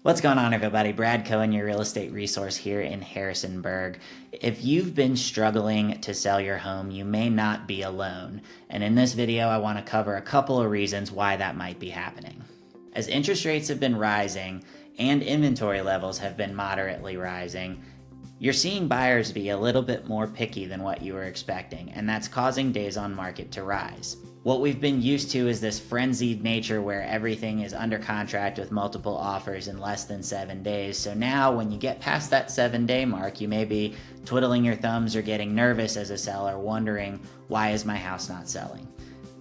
What's going on, everybody? Brad Cohen, your real estate resource here in Harrisonburg. If you've been struggling to sell your home, you may not be alone. And in this video, I want to cover a couple of reasons why that might be happening. As interest rates have been rising and inventory levels have been moderately rising, you're seeing buyers be a little bit more picky than what you were expecting, and that's causing days on market to rise. What we've been used to is this frenzied nature where everything is under contract with multiple offers in less than 7 days. So now when you get past that 7-day mark, you may be twiddling your thumbs or getting nervous as a seller, wondering, why is my house not selling?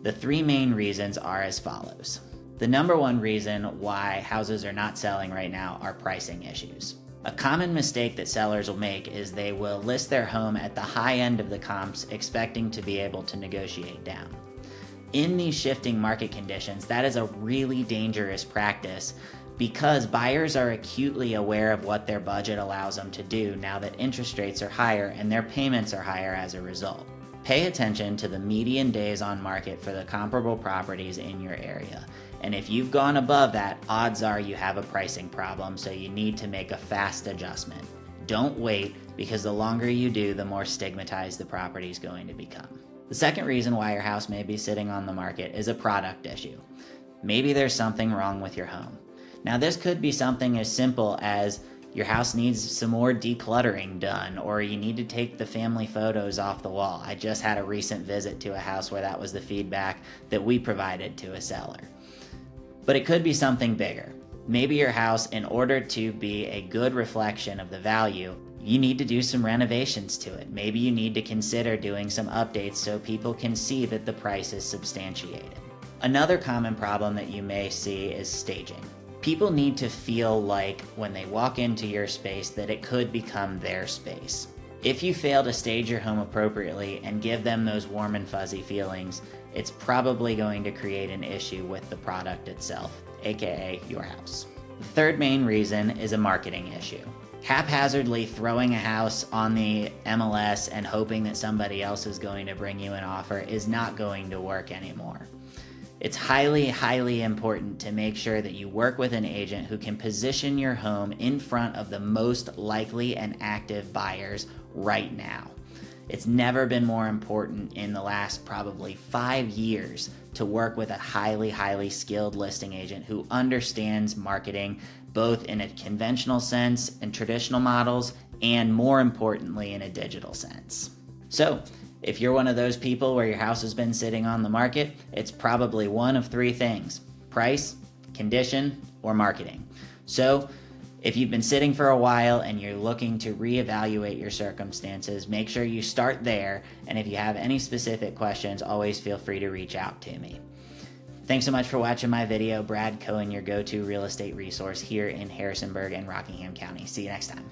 The three main reasons are as follows. The number one reason why houses are not selling right now are pricing issues. A common mistake that sellers will make is they will list their home at the high end of the comps, expecting to be able to negotiate down. In these shifting market conditions, that is a really dangerous practice because buyers are acutely aware of what their budget allows them to do now that interest rates are higher and their payments are higher as a result. Pay attention to the median days on market for the comparable properties in your area. And if you've gone above that, odds are you have a pricing problem, so you need to make a fast adjustment. Don't wait, because the longer you do, the more stigmatized the property is going to become. The second reason why your house may be sitting on the market is a product issue. Maybe there's something wrong with your home. Now, this could be something as simple as your house needs some more decluttering done, or you need to take the family photos off the wall. I just had a recent visit to a house where that was the feedback that we provided to a seller. But it could be something bigger. Maybe your house, in order to be a good reflection of the value, you need to do some renovations to it. Maybe you need to consider doing some updates so people can see that the price is substantiated. Another common problem that you may see is staging. People need to feel like when they walk into your space that it could become their space. If you fail to stage your home appropriately and give them those warm and fuzzy feelings, it's probably going to create an issue with the product itself, aka your house. The third main reason is a marketing issue. Haphazardly throwing a house on the MLS and hoping that somebody else is going to bring you an offer is not going to work anymore. It's highly, highly important to make sure that you work with an agent who can position your home in front of the most likely and active buyers right now. It's never been more important in the last probably 5 years to work with a highly, highly skilled listing agent who understands marketing both in a conventional sense and traditional models, and more importantly in a digital sense. So, if you're one of those people where your house has been sitting on the market, it's probably one of three things: price, condition, or marketing. So, if you've been sitting for a while and you're looking to reevaluate your circumstances, make sure you start there. And if you have any specific questions, always feel free to reach out to me. Thanks so much for watching my video. Brad Cohen, your go-to real estate resource here in Harrisonburg and Rockingham County. See you next time.